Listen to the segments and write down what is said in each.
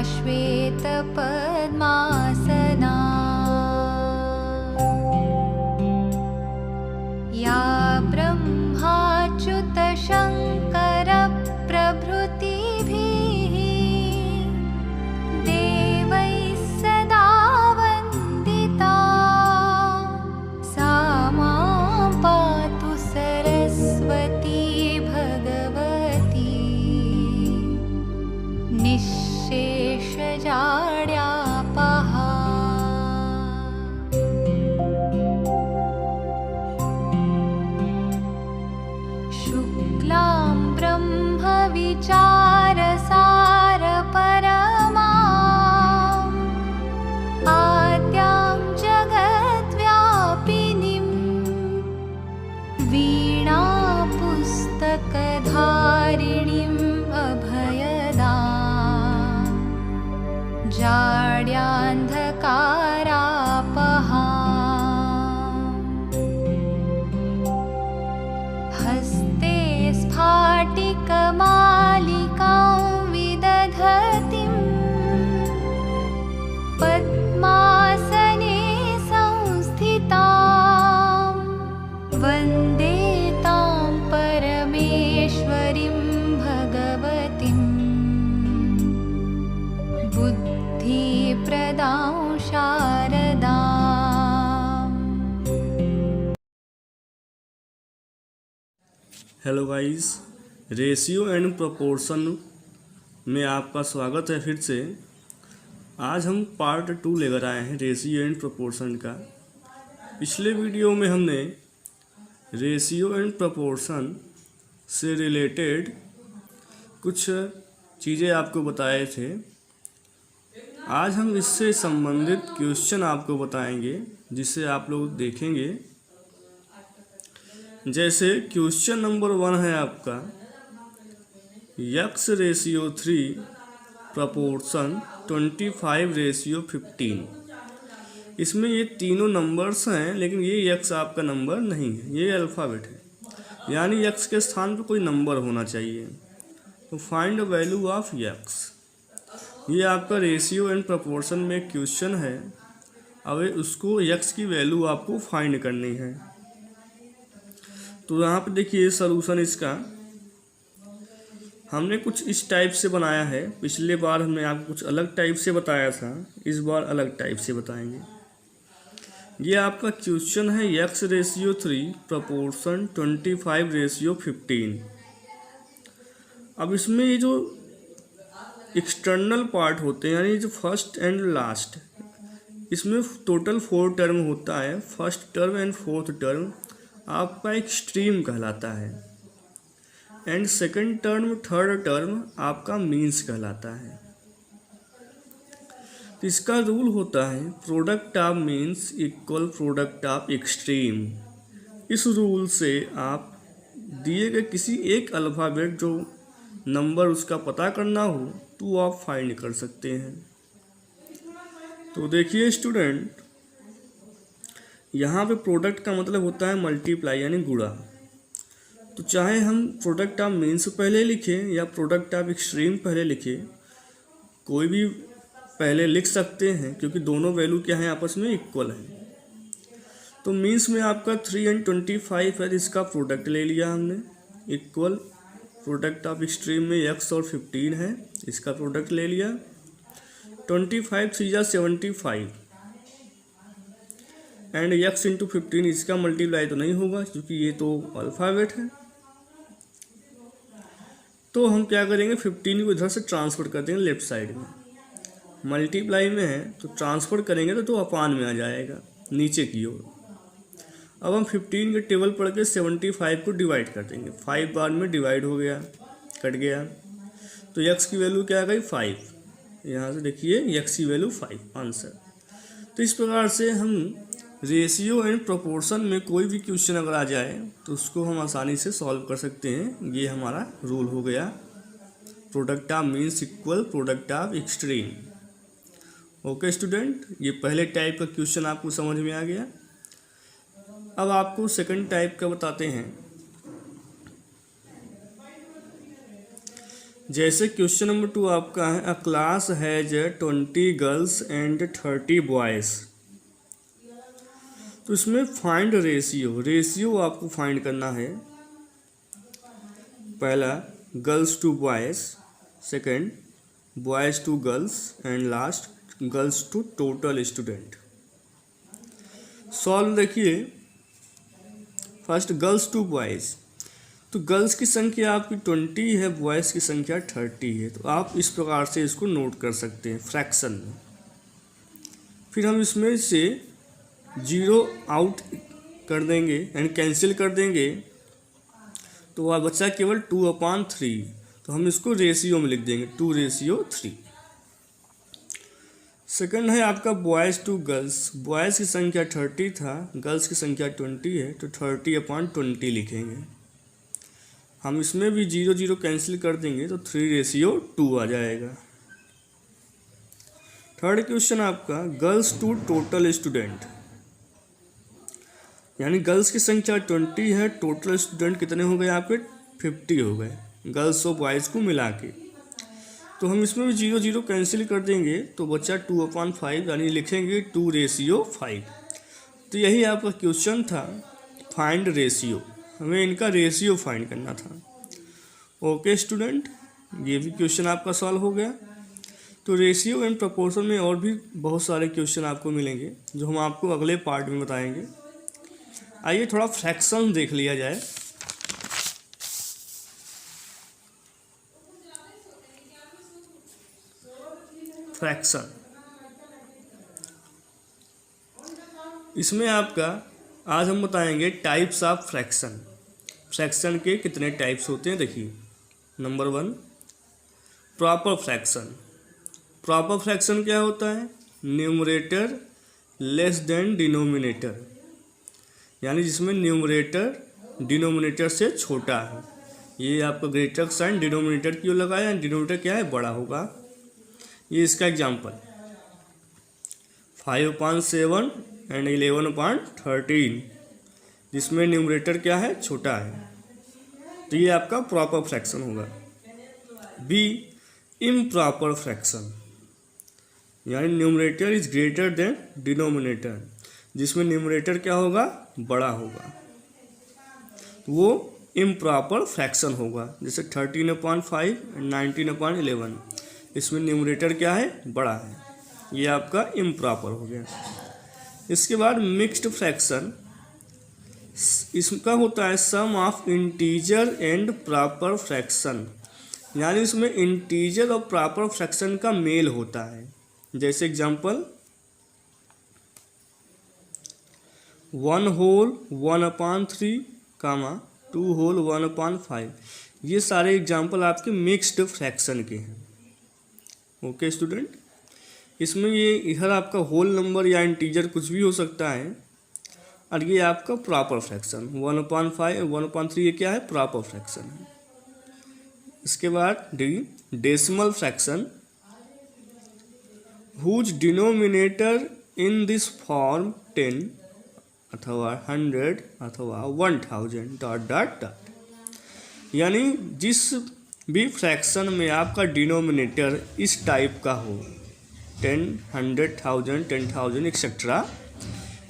श्वेतपद्मासना या ब्रह्माच्युतशङ्करप्रभृतिभिः देवैः सदा वन्दिता सा मां पातु सरस्वती भगवती निःशेषजाड्यापहा। शुक्लां ब्रह्मविचारसारपरमाम् आद्यां जगद्व्यापिनीं वीणापुस्तकधारिणीम् अभयदाम् जाड्यान्धकारापहाम्। हस्ते स्फाटिकमालिकां विदधतीं पद्मासने संस्थितां वन्दे तां परमेश्वरीं भगवतीं बुद्धिप्रदां शारदाम्। Hello guys, ratio and proportion में आपका स्वागत है फिर से। आज हम पार्ट 2 लेकर आए हैं रेशियो एंड प्रोपोर्शन का। पिछले वीडियो में हमने रेशियो एंड प्रोपोर्शन से रिलेटेड कुछ चीज़ें आपको बताए थे। आज हम इससे संबंधित क्वेश्चन आपको बताएंगे जिसे आप लोग देखेंगे। जैसे क्वेश्चन नंबर 1 है आपका x रेशियो 3 प्रपोर्शन 25 रेशियो 15। इसमें ये तीनों नंबर्स हैं, लेकिन ये x आपका नंबर नहीं है, ये अल्फ़ाबेट है, यानी x के स्थान पर कोई नंबर होना चाहिए। तो find the value of x। ये आपका रेशियो एंड प्रपोर्शन में क्वेश्चन है। अब उसको x की वैल्यू आपको फाइंड करनी है। तो यहाँ पे देखिए सलूशन इसका हमने कुछ इस टाइप से बनाया है। पिछले बार हमने आपको कुछ अलग टाइप से बताया था, इस बार अलग टाइप से बताएंगे। ये आपका क्वेश्चन है x रेशियो 3 प्रपोर्शन 25 रेशियो 15। अब इसमें ये जो एक्सटर्नल पार्ट होते हैं, यानी जो फर्स्ट एंड लास्ट, इसमें टोटल 4 टर्म होता है। First term and fourth term आपका एक्सट्रीम कहलाता है, and second term third term आपका मीन्स कहलाता है। तो इसका रूल होता है product of means equal product of extreme. इस रूल से आप दिए गए किसी एक अल्फ़ाबेट जो नंबर उसका पता करना हो तो आप फाइंड कर सकते हैं। तो देखिए स्टूडेंट, यहाँ पे प्रोडक्ट का मतलब होता है मल्टीप्लाई यानी गुणा। तो चाहे हम प्रोडक्ट ऑफ मीन्स पहले लिखें या प्रोडक्ट ऑफ एक्सट्रीम पहले लिखें, कोई भी पहले लिख सकते हैं, क्योंकि दोनों वैल्यू क्या हैं आपस में इक्वल हैं। तो मीन्स में आपका 3 एंड 25 है, इसका प्रोडक्ट ले लिया हमने इक्वल। प्रोडक्ट ऑफ एक्सट्रीम में x और 15 है, इसका प्रोडक्ट ले लिया। 25 3 या 75 एंड x इंटू 15, इसका मल्टीप्लाई तो नहीं होगा क्योंकि ये तो अल्फ़ाबेट है। तो हम क्या करेंगे, 15 को इधर से ट्रांसफर कर देंगे लेफ्ट साइड में। मल्टीप्लाई में है तो ट्रांसफर करेंगे तो अपान में आ जाएगा नीचे की ओर। अब हम 15 के टेबल पढ़ के 75 को डिवाइड कर देंगे। 5 बार में डिवाइड हो गया, कट गया, तो x की वैल्यू क्या आ गई 5। यहाँ से देखिए x की वैल्यू 5 आंसर। तो इस प्रकार से हम रेशियो एंड प्रोपोर्शन में कोई भी क्वेश्चन अगर आ जाए तो उसको हम आसानी से सॉल्व कर सकते हैं। ये हमारा रूल हो गया, product of means equal product of extreme. Okay student, ये पहले टाइप का क्वेश्चन आपको समझ में आ गया। अब आपको सेकंड टाइप का बताते हैं। जैसे क्वेश्चन नंबर 2 आपका है, a class has 20 girls and 30 boys. तो इसमें फाइंड रेशियो आपको फाइंड करना है। पहला girls to boys, second boys to girls and last girls to total student. Solve देखिए। फर्स्ट गर्ल्स टू बॉयज़, तो गर्ल्स की संख्या आपकी 20 है, बॉयज़ की संख्या 30 है। तो आप इस प्रकार से इसको नोट कर सकते हैं फ्रैक्शन में। फिर हम इसमें से 0 आउट कर देंगे यानी कैंसिल कर देंगे, तो वह बचा केवल 2/3। तो हम इसको रेशियो में लिख देंगे 2:3। सेकंड है आपका बॉयज़ टू गर्ल्स, बॉयज़ की संख्या 30 था, गर्ल्स की संख्या 20 है, तो 30/20 लिखेंगे। हम इसमें भी 0 कैंसिल कर देंगे तो 3:2 आ जाएगा। थर्ड क्वेश्चन आपका गर्ल्स टू टोटल स्टूडेंट, यानी गर्ल्स की संख्या 20 है, टोटल स्टूडेंट कितने हो गए आपके 50 हो गए, गर्ल्स और बॉयज़ को मिला के। तो हम इसमें भी 0 कैंसिल कर देंगे तो बच्चा 2/5 यानी लिखेंगे 2:5। तो यही आपका क्वेश्चन था, फाइंड रेशियो। हमें इनका रेशियो फाइंड करना था। ओके स्टूडेंट, ये भी क्वेश्चन आपका सॉल्व हो गया। तो रेशियो एंड प्रोपोर्शन में और भी बहुत सारे क्वेश्चन आपको मिलेंगे जो हम आपको अगले पार्ट में बताएंगे। आइए थोड़ा फ्रैक्शन देख लिया जाए। फ्रैक्शन, इसमें आपका आज हम बताएंगे टाइप्स ऑफ फ्रैक्शन। फ्रैक्शन के कितने टाइप्स होते हैं देखिए। Number 1 proper fraction. Proper fraction क्या होता है? न्यूमरेटर लेस देन डिनोमिनेटर, यानी जिसमें न्यूमरेटर डिनोमिनेटर से छोटा है। ये आपका ग्रेटर साइन डिनोमिनेटर की ओर लगाया, डिनोमिनेटर क्या है बड़ा होगा। ये इसका एग्जांपल 5/7 एंड 11/13, जिसमें न्यूमरेटर क्या है छोटा है। तो ये आपका प्रॉपर फ्रैक्शन होगा। बी इम्प्रॉपर फ्रैक्शन, यानी numerator is greater than denominator, जिसमें न्यूमरेटर क्या होगा बड़ा होगा, वो इम्प्रॉपर फ्रैक्शन होगा। जैसे 13/5 एंड 19/11, इसमें न्यूमरेटर क्या है बड़ा है, ये आपका इम्प्रॉपर हो गया। इसके बाद मिक्स्ड फ्रैक्शन, इसका होता है sum of integer and proper fraction, यानी इसमें इंटीजर और प्रॉपर फ्रैक्शन का मेल होता है। जैसे एग्जांपल 1 होल 1/3, 2 होल 1/5, ये सारे एग्जांपल आपके मिक्स्ड फ्रैक्शन के हैं। ओके स्टूडेंट, इसमें ये इधर आपका होल नंबर या इंटीजर कुछ भी हो सकता है, और ये आपका प्रॉपर फ्रैक्शन 1/5 1/3 ये क्या है प्रॉपर फ्रैक्शन है। इसके बाद D decimal fraction, whose denominator in this form 10 अथवा 100 अथवा 1000 ... यानी जिस भी फ्रैक्शन में आपका डिनोमिनेटर इस टाइप का हो, 10 100 1000 10,000 एक्सेट्रा,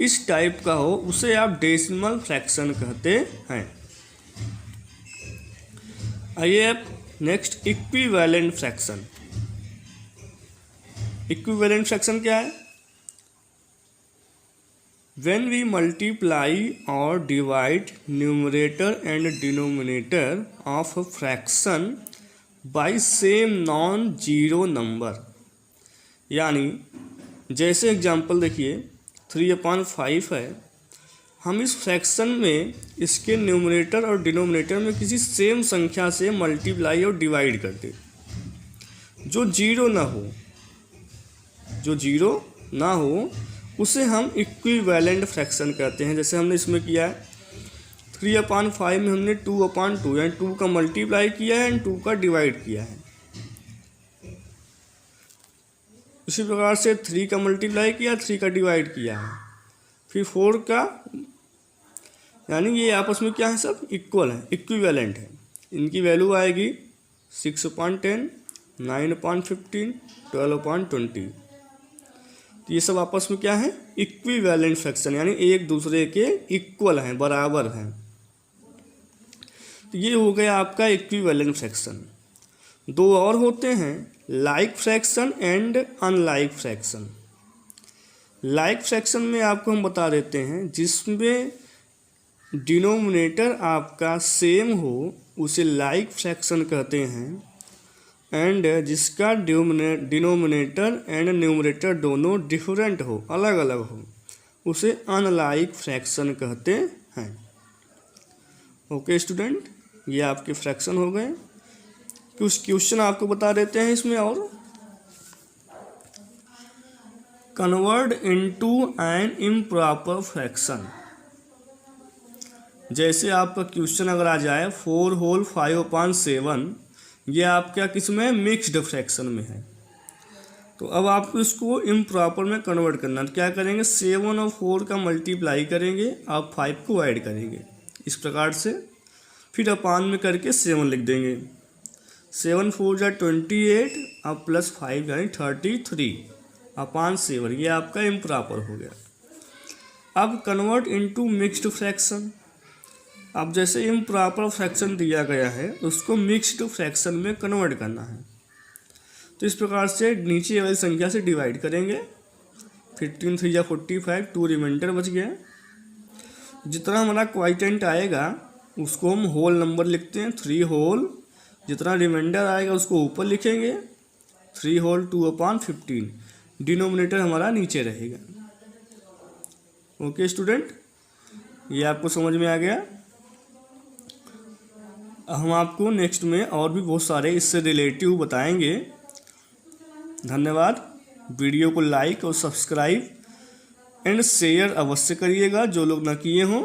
इस टाइप का हो, उसे आप डेसिमल फ्रैक्शन कहते हैं। आइए अब next equivalent fraction. Equivalent fraction क्या है? व्हेन वी मल्टीप्लाई और divide numerator and denominator of fraction by same non zero number, यानी जैसे एग्जांपल देखिए 3/5 है, हम इस फ्रैक्शन में इसके न्यूमरेटर और डिनोमिनेटर में किसी सेम संख्या से मल्टीप्लाई और डिवाइड करते जो जीरो ना हो, उसे हम इक्विवेलेंट फ्रैक्शन कहते हैं। जैसे हमने इसमें किया है 3/5 में हमने 2/2 यानी 2 का मल्टीप्लाई किया है एंड 2 का डिवाइड किया है। उसी प्रकार से 3 का मल्टीप्लाई किया, 3 का डिवाइड किया है, फिर 4 का, यानी ये आपस में क्या है सब इक्वल है, इक्विवेलेंट है। इनकी वैल्यू आएगी 6/10, 9/15, 12/20। तो ये सब आपस में क्या है, इक्विवेलेंट फ्रैक्शन, यानी एक दूसरे के इक्वल हैं, बराबर हैं। तो ये हो गया आपका इक्विवेलेंट फ्रैक्शन। दो और होते हैं, like fraction and unlike fraction. Like fraction में आपको हम बता देते हैं जिसमें डिनोमिनेटर आपका सेम हो उसे लाइक फ्रैक्शन कहते हैं, एंड जिसका डिनोमिनेटर एंड न्यूमरेटर दोनों डिफरेंट हो, अलग अलग हो, उसे अनलाइक फ्रैक्शन कहते हैं। ओके स्टूडेंट, ये आपके फ्रैक्शन हो गए। कुछ क्वेश्चन आपको बता देते हैं इसमें और। Convert into an improper fraction. जैसे आपका क्वेश्चन अगर आ जाए 4 होल 5/7, ये आपका किस में, मिक्स्ड फ्रैक्शन में है। तो अब आपको इसको इम्प्रॉपर में कन्वर्ट करना है। क्या करेंगे, 7 और 4 का मल्टीप्लाई करेंगे, आप 5 को ऐड करेंगे इस प्रकार से, फिर अपान में करके 7 लिख देंगे। 7 4 जा 28, अब प्लस 5 यानी 33/7, ये आपका इम्प्रॉपर हो गया। अब कन्वर्ट इनटू मिक्स्ड फ्रैक्शन। अब जैसे इम्प्रॉपर फ्रैक्शन दिया गया है उसको मिक्स्ड फ्रैक्शन में कन्वर्ट करना है। तो इस प्रकार से नीचे वाली संख्या से डिवाइड करेंगे। 15 3 जा 45, 2 रिमाइंडर बच गया। जितना हमारा क्वाइटेंट आएगा उसको हम होल नंबर लिखते हैं, 3 होल। जितना रिमाइंडर आएगा उसको ऊपर लिखेंगे, 3 होल 2/15। डिनोमिनेटर हमारा नीचे रहेगा। ओके स्टूडेंट, ये आपको समझ में आ गया। हम आपको नेक्स्ट में और भी बहुत सारे इससे रिलेटिव बताएंगे। धन्यवाद। वीडियो को लाइक और सब्सक्राइब एंड शेयर अवश्य करिएगा जो लोग ना किए हों।